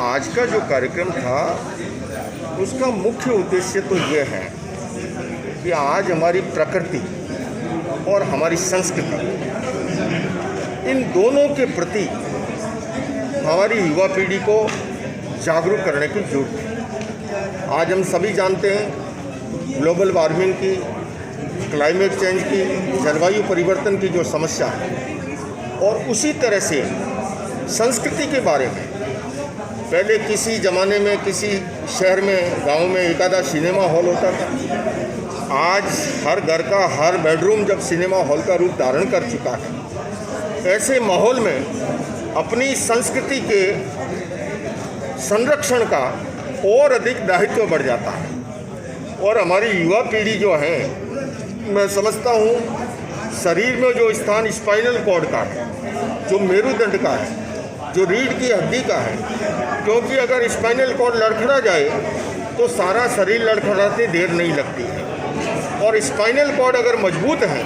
आज का जो कार्यक्रम था उसका मुख्य उद्देश्य तो ये है कि आज हमारी प्रकृति और हमारी संस्कृति, इन दोनों के प्रति हमारी युवा पीढ़ी को जागरूक करने की जरूरत है। आज हम सभी जानते हैं ग्लोबल वार्मिंग की, क्लाइमेट चेंज की, जलवायु परिवर्तन की जो समस्या है, और उसी तरह से संस्कृति के बारे में पहले किसी ज़माने में किसी शहर में, गांव में एक आधा सिनेमा हॉल होता था। आज हर घर का हर बेडरूम जब सिनेमा हॉल का रूप धारण कर चुका है, ऐसे माहौल में अपनी संस्कृति के संरक्षण का और अधिक दायित्व बढ़ जाता है। और हमारी युवा पीढ़ी जो है, मैं समझता हूँ शरीर में जो स्थान स्पाइनल कॉर्ड का है, जो मेरुदंड का है, जो रीढ़ की हड्डी का है, क्योंकि अगर स्पाइनल कॉर्ड लड़खड़ा जाए तो सारा शरीर लड़खड़ाते देर नहीं लगती है। और स्पाइनल कॉर्ड अगर मजबूत है,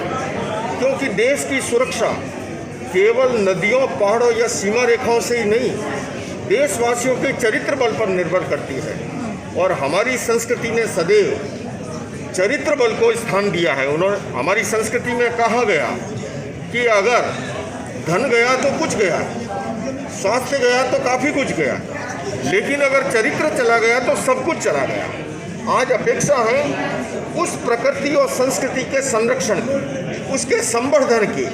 क्योंकि देश की सुरक्षा केवल नदियों, पहाड़ों या सीमा रेखाओं से ही नहीं, देशवासियों के चरित्र बल पर निर्भर करती है। और हमारी संस्कृति ने सदैव चरित्र बल को स्थान दिया है। उन्होंने हमारी संस्कृति में कहा गया कि अगर धन गया तो कुछ गया, स्वास्थ्य गया तो काफ़ी कुछ गया, लेकिन अगर चरित्र चला गया तो सब कुछ चला गया। आज अपेक्षा है उस प्रकृति और संस्कृति के संरक्षण की, उसके संवर्धन की।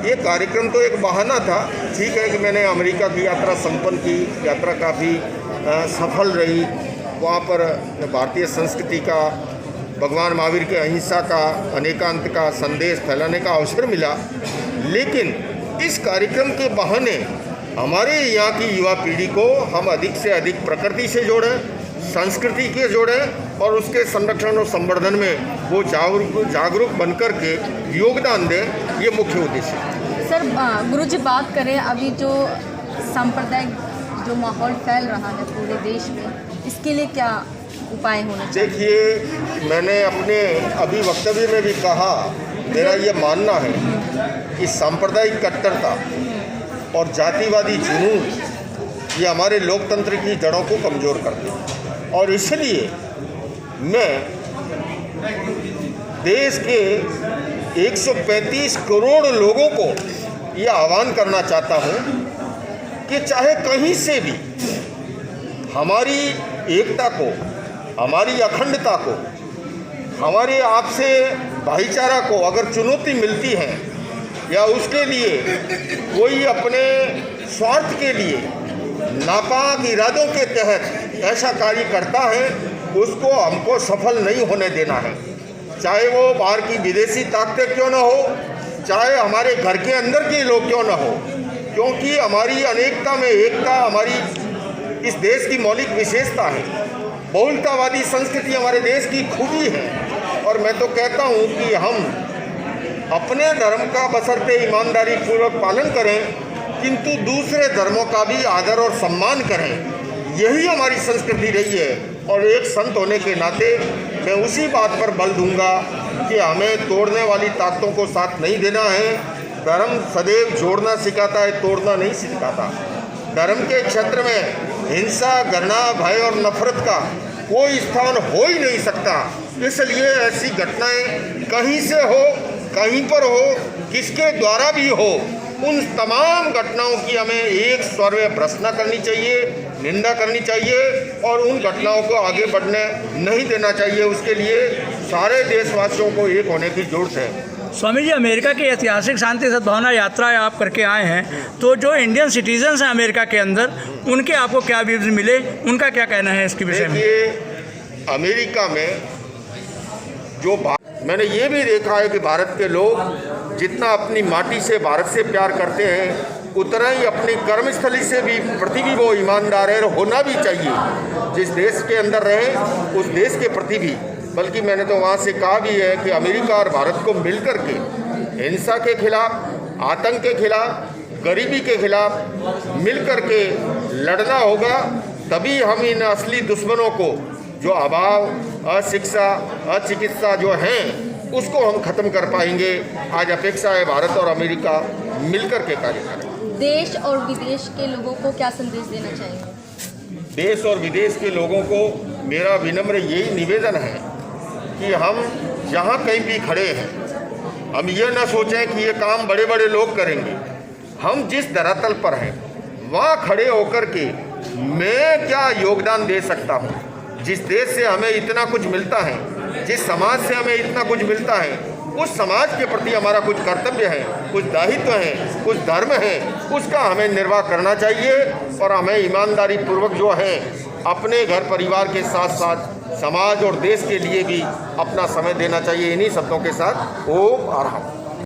ये कार्यक्रम तो एक बहाना था। ठीक है कि मैंने अमेरिका की यात्रा संपन्न की, यात्रा काफ़ी सफल रही। वहाँ पर भारतीय संस्कृति का, भगवान महावीर के अहिंसा का, अनेकांत का संदेश फैलाने का अवसर मिला। लेकिन इस कार्यक्रम के बहाने हमारे यहाँ की युवा पीढ़ी को हम अधिक से अधिक प्रकृति से जोड़ें, संस्कृति के जोड़ें और उसके संरक्षण और संवर्धन में वो जागरूक बनकर के योगदान दें। ये मुख्य उद्देश्य है। सर, गुरुजी बात करें अभी जो सांप्रदायिक जो माहौल फैल रहा है पूरे देश में, इसके लिए क्या उपाय होना चाहिए? देखिए, मैंने अपने अभी वक्तव्य में भी कहा, मेरा ये मानना है कि सांप्रदायिक कट्टरता और जातिवादी जुनून ये हमारे लोकतंत्र की जड़ों को कमज़ोर करते हैं। और इसलिए मैं देश के 135 करोड़ लोगों को ये आह्वान करना चाहता हूँ कि चाहे कहीं से भी हमारी एकता को, हमारी अखंडता को, हमारे आपसे भाईचारा को अगर चुनौती मिलती है या उसके लिए कोई अपने स्वार्थ के लिए नापाक इरादों के तहत ऐसा कार्य करता है, उसको हमको सफल नहीं होने देना है। चाहे वो बाहर की विदेशी ताकतें क्यों ना हो, चाहे हमारे घर के अंदर के लोग क्यों ना हो, क्योंकि हमारी अनेकता में एकता हमारी इस देश की मौलिक विशेषता है। बहुलतावादी संस्कृति हमारे देश की खूबी है। और मैं तो कहता हूँ कि हम अपने धर्म का बशर्ते ईमानदारी पूर्वक पालन करें, किंतु दूसरे धर्मों का भी आदर और सम्मान करें। यही हमारी संस्कृति रही है। और एक संत होने के नाते मैं उसी बात पर बल दूंगा कि हमें तोड़ने वाली ताकतों को साथ नहीं देना है। धर्म सदैव जोड़ना सिखाता है, तोड़ना नहीं सिखाता। धर्म के क्षेत्र में हिंसा, घृणा, भय और नफरत का कोई स्थान हो ही नहीं सकता। इसलिए ऐसी घटनाएं कहीं से हो, कहीं पर हो, किसके द्वारा भी हो, उन तमाम घटनाओं की हमें एक स्वर में भर्त्सना करनी चाहिए, निंदा करनी चाहिए और उन घटनाओं को आगे बढ़ने नहीं देना चाहिए। उसके लिए सारे देशवासियों को एक होने की जरूरत है। स्वामी जी, अमेरिका की ऐतिहासिक शांति सद्भावना यात्रा आप करके आए हैं, तो जो इंडियन सिटीजन्स हैं अमेरिका के अंदर, उनके आपको क्या व्यूज़ मिले, उनका क्या कहना है इसके विषय में? देखिए, अमेरिका में जो मैंने ये भी देखा है कि भारत के लोग जितना अपनी माटी से, भारत से प्यार करते हैं, उतना ही अपनी कर्मस्थली से भी प्रति भी वो ईमानदार है, और होना भी चाहिए। जिस देश के अंदर रहे उस देश के प्रति भी। बल्कि मैंने तो वहाँ से कहा भी है कि अमेरिका और भारत को मिलकर के हिंसा के खिलाफ, आतंक के खिलाफ, गरीबी के खिलाफ मिलकर के लड़ना होगा। तभी हम इन असली दुश्मनों को, जो अभाव, अशिक्षा, अचिकित्सा जो हैं, उसको हम ख़त्म कर पाएंगे। आज अपेक्षा है भारत और अमेरिका मिलकर के कार्य करें। देश और विदेश के लोगों को क्या संदेश देना चाहेंगे? देश और विदेश के लोगों को मेरा विनम्र यही निवेदन है कि हम जहाँ कहीं भी खड़े हैं, हम ये न सोचें कि ये काम बड़े बड़े लोग करेंगे। हम जिस धरातल पर हैं वहाँ खड़े होकर के मैं क्या योगदान दे सकता हूँ, जिस देश से हमें इतना कुछ मिलता है, जिस समाज से हमें इतना कुछ मिलता है, उस समाज के प्रति हमारा कुछ कर्तव्य है, कुछ दायित्व है, कुछ धर्म है, उसका हमें निर्वाह करना चाहिए और हमें ईमानदारी पूर्वक जो है अपने घर परिवार के साथ साथ समाज और देश के लिए भी अपना समय देना चाहिए। इन्हीं शब्दों के साथ ओम आराम।